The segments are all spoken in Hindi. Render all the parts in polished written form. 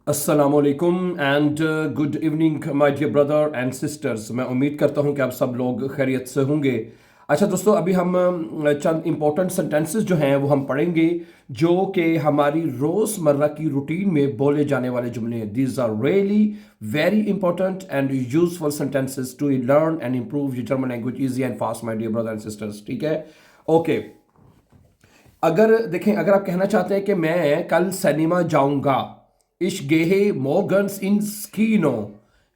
अस्सलामुअलैकुम and good evening my dear brother and sisters. मैं उम्मीद करता हूं कि आप सब लोग खैरियत से होंगे। अच्छा दोस्तों, अभी हम चंद इंपॉर्टेंट सेंटेंसेस जो हैं वो हम पढ़ेंगे, जो कि हमारी रोज़मर्रा की रूटीन में बोले जाने वाले जुमले हैं। These are really very important and useful sentences to learn and improve your German language easy and fast my dear brother and sisters. ठीक है, ओके। अगर देखें, अगर आप कहना चाहते हैं कि मैं कल सिनेमा जाऊंगा, Ich gehe morgens ins Kino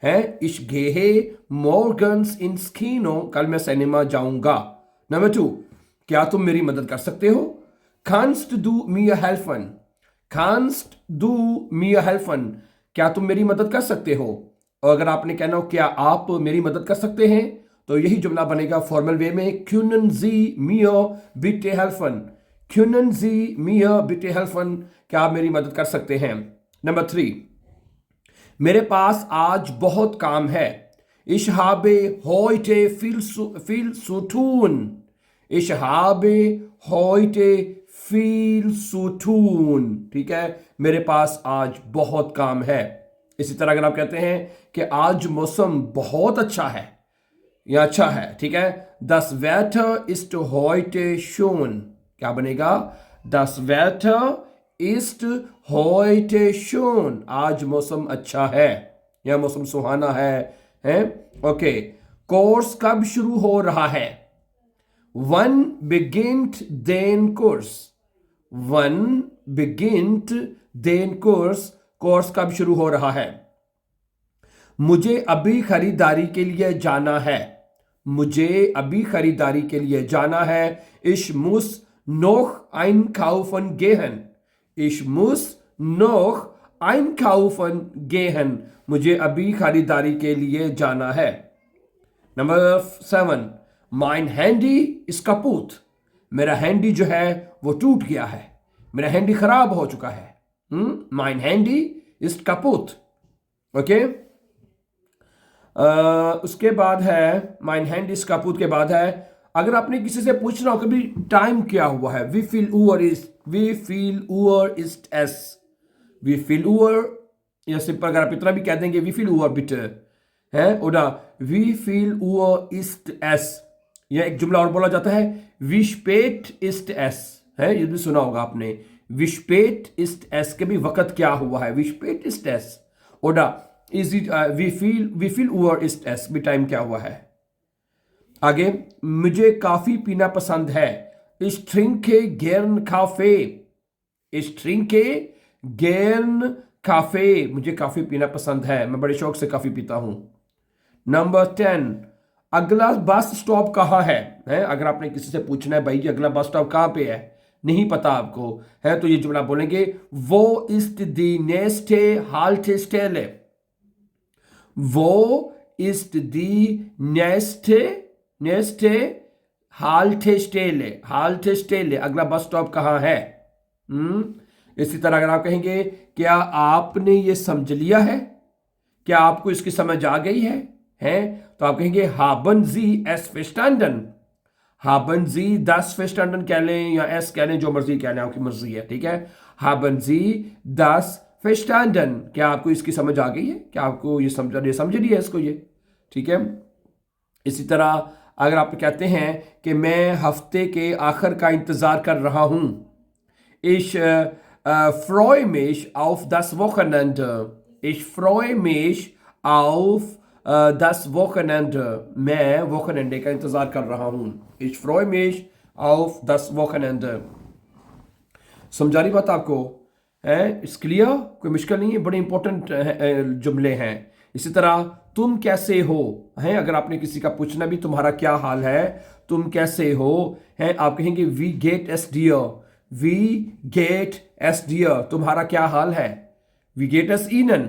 है। Ich gehe morgens ins Kino, कल मैं सिनेमा जाऊंगा। नंबर 2, क्या तुम मेरी मदद कर सकते हो? Kannst du mir helfen? Kannst du mir helfen? क्या तुम मेरी मदद कर सकते हो? और अगर आपने कहना हो क्या आप मेरी मदद कर सकते हैं, तो यही जुमला बनेगा फॉर्मल वे में, Können Sie mir bitte helfen? Können Sie mir bitte helfen? क्या आप मेरी मदद कर सकते हैं? नंबर 3, मेरे पास आज बहुत काम है। Ich habe heute viel zu tun. Ich habe heute viel zu tun. ठीक है, मेरे पास आज बहुत काम है। इसी तरह अगर आप कहते हैं कि आज मौसम बहुत अच्छा है या अच्छा है, ठीक है, Das Wetter ist heute schön. क्या बनेगा? Das Wetter ist heute schön. आज मौसम अच्छा है या मौसम सुहाना है। ओके, कोर्स कब शुरू हो रहा है? Wann beginnt den Kurs? Wann beginnt den Kurs? Course कब शुरू हो रहा है? मुझे अभी खरीदारी के लिए जाना है। मुझे अभी खरीदारी के लिए जाना है। Ich muss noch einkaufen gehen. Ich muss noch einkaufen gehen. मुझे अभी खरीदारी के लिए जाना है। Number 7, mein Handy ist kaputt. मेरा हैंडी जो है वो टूट गया है, मेरा हैंडी खराब हो चुका है। mein Handy ist kaputt. Okay, उसके बाद है mein Handy ist kaputt के बाद है, अगर आपने किसी से पूछना हो कभी टाइम क्या हुआ है, wie viel Uhr ist es? Wie viel Uhr, या सिंपल अगर आप इतना भी कह देंगे wie viel Uhr bitte है, oder wie viel Uhr ist es, या एक जुमला और बोला जाता है wie spät ist es है, ये भी सुना होगा आपने, wie spät ist es के भी वक्त क्या हुआ है, wie spät ist es, oder is it wie viel Uhr ist es भी टाइम क्या हुआ है। आगे, मुझे काफी पीना पसंद है। Ich trinke gern Kaffee. Ich trinke gern Kaffee. मुझे काफी पीना पसंद है, मैं बड़े शौक से काफी पीता हूं। नंबर 10, अगला बस स्टॉप कहाँ है? अगर आपने किसी से पूछना है भाई जी अगला बस स्टॉप कहाँ पे है, नहीं पता आपको है, तो ये जुमला बोलेंगे Wo ist die nächste Haltestelle? Wo ist die nächste Haltestelle, अगला बस स्टॉप कहाँ है? इसी तरह अगर आप कहेंगे क्या आपने ये समझ लिया है, क्या आपको इसकी समझ आ गई है, तो आप कहेंगे haben Sie es verstanden? haben Sie das verstanden कह लें या es कह लें, जो मर्जी कह लें, आपकी मर्जी है। ठीक है, haben Sie das verstanden, क्या आपको इसकी समझ आ गई है, क्या आपको ये समझ लिया इसको ये। ठीक है, इसी तरह अगर आप कहते हैं कि मैं हफ्ते के आखिर का इंतज़ार कर रहा हूँ, Ich freue mich auf das Wochenende. Ich freue mich auf das Wochenende. मैं वोकनेंडे का इंतज़ार कर रहा हूँ। Ich freue mich auf das Wochenende. समझा रही बात आपको है? इट्स क्लियर, कोई मुश्किल नहीं है, बड़े इंपॉर्टेंट जुमले हैं। इसी तरह तुम कैसे हो हैं, अगर आपने किसी का पूछना भी तुम्हारा क्या हाल है, तुम कैसे हो हैं, आप कहेंगे वी गेट एस डियर। वी गेट एस डियर, तुम्हारा क्या हाल है। वी गेट एस ईनन।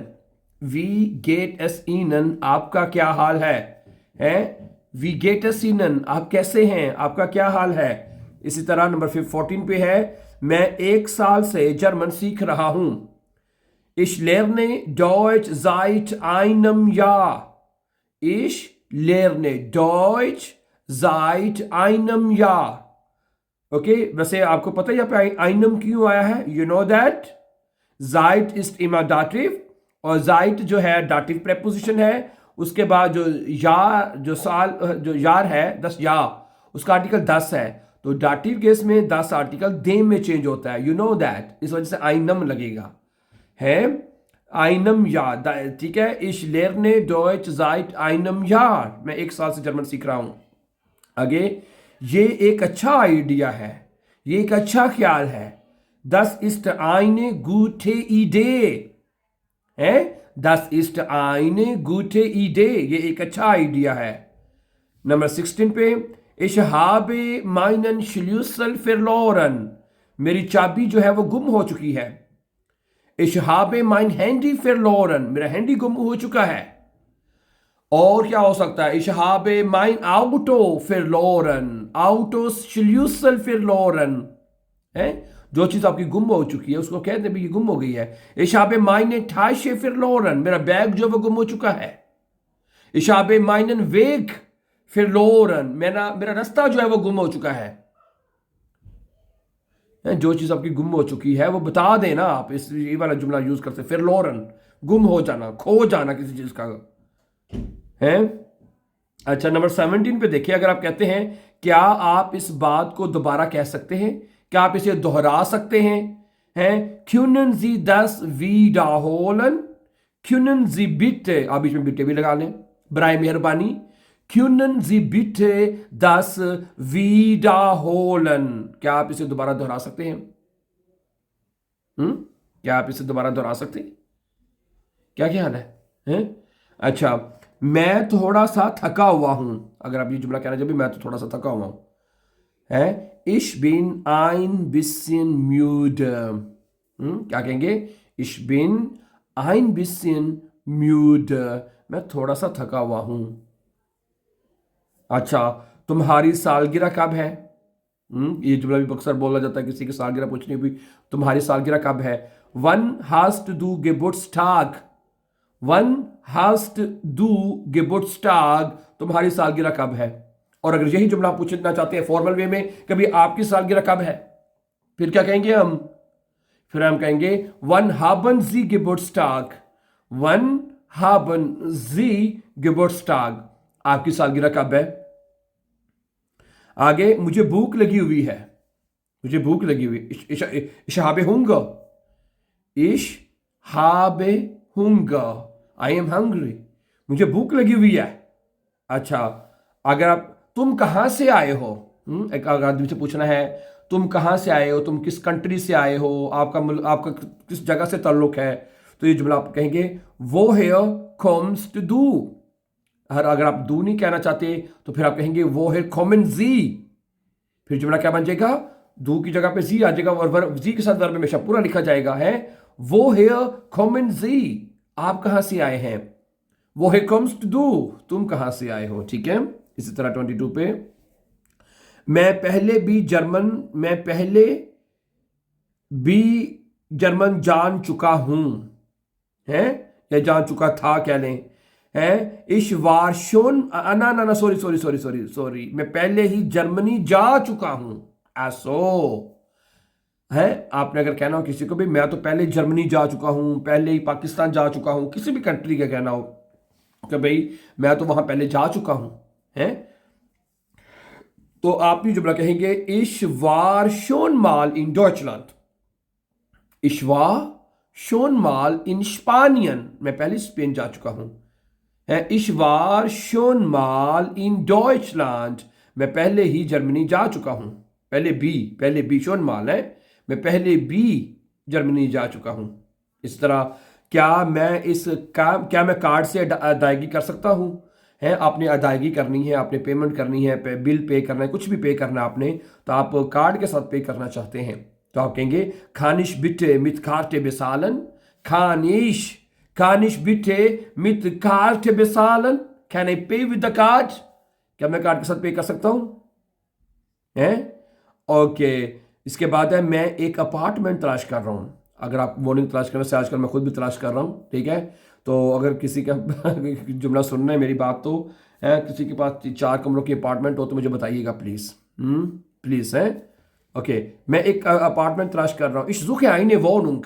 वी गेट एस ईनन, आपका क्या हाल है। वी गेट एस ईनन, आप कैसे हैं, आपका क्या हाल है। इसी तरह नंबर 14 पे है, मैं 1 साल से जर्मन सीख रहा हूं। Ich lerne Deutsch seit einem Jahr. Ich lerne Deutsch seit einem Jahr. Okay, वैसे आपको पता है यहाँ पे einem क्यों आया है? You know that? Seit ist immer Dativ और जाइट जो है डाटिव प्रेपोजिशन है, उसके बाद जो यार जो यार है 10 या, उसका आर्टिकल 10 है, तो डाटिव केस में 10 आर्टिकल देम में चेंज होता है, यू नो दैट, इस वजह से आइनम लगेगा है, आइनम यार, ठीक है। इश लेरने डॉइच जाइट आइनम यार, मैं 1 साल से जर्मन सीख रहा हूं। आगे, ये एक अच्छा आइडिया है, ये एक अच्छा ख्याल है, दस इस्ट आइने गूठे ईडे है, दस इस्ट आइने गूठे ईडे, ये एक अच्छा आइडिया है। नंबर 16 पे, इश हाबे माइनन श्ल्यूसल फिरलोरन, मेरी चाबी जो है वो गुम हो चुकी है। इश हाबे माइन हैंडी फिरलोरन, मेरा हैंडी गुम हो चुका है। और क्या हो सकता है, इश हाबे माइन आउटो फिरलोरन, आउटो श्ल्यूसल फिरलोरन है, जो चीज आपकी गुम हो चुकी है उसको कहते हैं ये गुम हो गई है। इशाबे माइने ठाशे फिरलोरन, मेरा बैग जो वो गुम हो चुका है। इशाबे माइनन वेग फिरलोरन, मेरा रास्ता जो है वो गुम हो चुका है। जो चीज आपकी गुम हो चुकी है वो बता देना आप, इस ये वाला जुमला यूज करते, फिरलोरन, गुम हो जाना, खो जाना किसी चीज का है। अच्छा, नंबर 17 पे देखिए, अगर आप कहते हैं क्या आप इस बात को दोबारा कह सकते हैं, क्या आप इसे दोहरा सकते हैं क्यूनन जी 10 वीडाहोलन, क्यूनन जी बिटे, आप बीच में बिटे भी लगा लें बराए मेहरबानी, क्यूनन जी बिटे 10 वीडाहोलन, क्या आप इसे दोबारा दोहरा सकते हैं? क्या आप इसे दोबारा दोहरा सकते हैं? क्या ख्याल है? अच्छा, मैं थोड़ा सा थका हुआ हूं, अगर आप ये जुमला कहना जब भी मैं तो थोड़ा सा थका हुआ हूं है, Ich bin ein bisschen müde, क्या कहेंगे? Ich bin ein bisschen müde, मैं थोड़ा सा थका हुआ हूं। अच्छा, तुम्हारी सालगिरह कब है? ये जुमला भी अक्सर बोला जाता है, किसी की सालगिरह पूछनी हुई, तुम्हारी सालगिरह कब है? Wann hast du Geburtstag, Wann hast du Geburtstag, तुम्हारी सालगिरह कब है? और अगर यही जुमला पूछना चाहते हैं फॉर्मल वे में, कभी आपकी सालगिरह कब है, फिर क्या कहेंगे हम? फिर हम कहेंगे one haben Sie Geburtstag, one haben Sie Geburtstag, आपकी सालगिरह कब है? आगे, मुझे भूख लगी हुई है, मुझे भूख लगी हुई, ich habe Hunger, ich habe Hunger, I am hungry, मुझे भूख लगी हुई है। अच्छा, अगर आप तुम कहां से आए हो, एक आदमी से पूछना है तुम कहां से आए हो, तुम किस कंट्री से आए हो, आपका किस जगह से ताल्लुक है, तो ये जुमला आप कहेंगे woher kommst du। अगर आप दू नहीं कहना चाहते तो फिर आप कहेंगे woher kommen Sie, फिर जुमला क्या बन जाएगा? दू की जगह पे जी आ जाएगा और जी के साथ वर्ब हमेशा पूरा लिखा जाएगा है, woher kommen Sie, आप कहां से आए हैं। woher kommst du, तुम कहां से आए हो, ठीक है। इसी तरह 22 पे, मैं पहले भी जर्मन जान चुका हूं है, या जान चुका था कह लें है। इस वार शोन ना सॉरी, मैं पहले ही जर्मनी जा चुका हूं, ऐसो है। आपने अगर कहना हो किसी को भी मैं तो पहले जर्मनी जा चुका हूं, पहले ही पाकिस्तान जा चुका हूं, किसी भी कंट्री का कहना हो कि भाई मैं तो वहां पहले जा चुका हूं है, तो आप ये जुमला कहेंगे Ich war schon mal in Deutschland, Ich war schon mal in Spanien, मैं पहले स्पेन जा चुका हूं है। Ich war schon mal in Deutschland, मैं पहले ही जर्मनी जा चुका हूं, पहले भी schon mal है, मैं पहले भी जर्मनी जा चुका हूं। इस तरह क्या मैं कार्ड से अदायगी कर सकता हूं है, आपने अदायगी करनी है, आपने पेमेंट करनी है, बिल पे करना है, कुछ भी पे करना है आपने, तो आप कार्ड के साथ पे करना चाहते हैं तो आप कहेंगे खानिश बिटे मित कार्टे बेसालन, खानिश बिटे मित कार्टे बेसालन, कैन आई पे विद द कार्ड, क्या मैं कार्ड के साथ पे कर सकता हूं है। ओके, इसके बाद है मैं एक अपार्टमेंट तलाश कर रहा हूं। अगर आप वार्निंग तलाश करने से, आजकल मैं खुद भी तलाश कर रहा हूं, ठीक है, तो अगर किसी का जुमला सुनना है मेरी बात तो है, किसी के पास 4 कमरों की अपार्टमेंट हो तो मुझे बताइएगा प्लीज, प्लीज है। ओके, मैं एक अपार्टमेंट तलाश कर रहा हूं, ich suche eine Wohnung,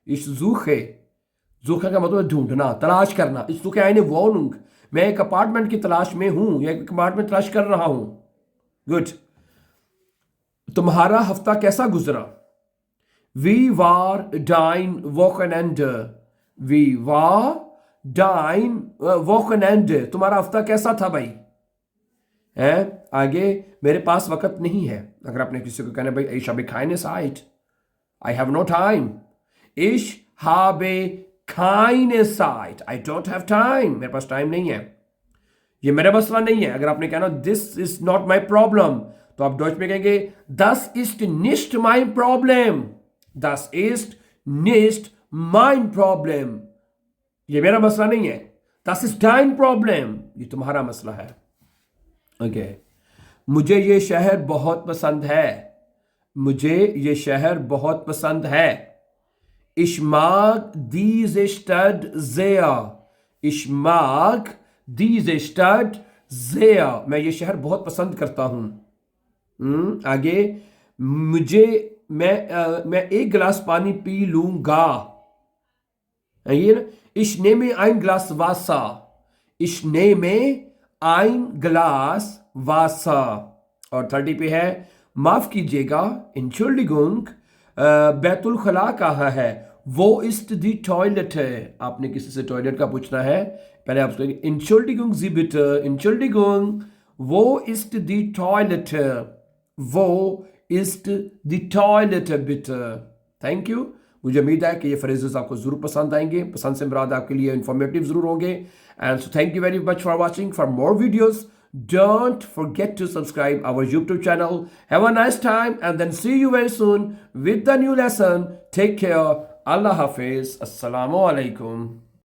ich suche Suchen का मतलब ढूंढना, तलाश करना. Ich suche eine Wohnung. मैं एक अपार्टमेंट की तलाश में हूं या एक अपार्टमेंट तलाश कर रहा हूं. गुड. तुम्हारा हफ्ता कैसा गुजरा? Wie war dein Wochenende? Wie war dein Wochenende? तुम्हारा हफ्ता कैसा था भाई? है आगे, मेरे पास वक्त नहीं है. अगर आपने किसी को कहना भाई ich habe keine Zeit, I have no time. Ich habe keine Zeit. I don't have time. मेरे पास टाइम नहीं है. ये मेरा मसला नहीं है. अगर आपने कहना this is not my problem, तो आप डॉच में कहेंगे das ist nicht mein Problem. Das ist nicht mein Problem. ये मेरा मसला नहीं है. Das ist dein Problem. ये तुम्हारा मसला है. ओके. मुझे ये शहर बहुत पसंद है. मुझे ये शहर बहुत पसंद है. Ich mag diese Stadt sehr. Ich mag diese Stadt sehr. मैं ये शहर बहुत पसंद करता हूं. आगे, मुझे मैं एक गिलास पानी पी लूंगा. ये ना, ich nehme ein Glas Wasser. Ich nehme ein Glas Wasser. और 30 पे है, माफ कीजिएगा, Entschuldigung, बैतुल खला कहाँ है? वो ist die Toilette. आपने किसी से टॉयलेट का पूछना है, पहले आप कहेंगे Entschuldigung Sie bitte. Entschuldigung, wo ist die Toilette? वो ist die Toilette bitte. Thank you. मुझे उम्मीद है कि ये फ्रेजेस आपको जरूर पसंद आएंगे. पसंद से मुराद आपके लिए इंफॉर्मेटिव जरूर होंगे. And so thank you very much for watching. For more videos, don't forget to subscribe our YouTube channel. Have a nice time and then see you very soon with the new lesson. Take care. Allah Hafiz. Assalamu alaikum.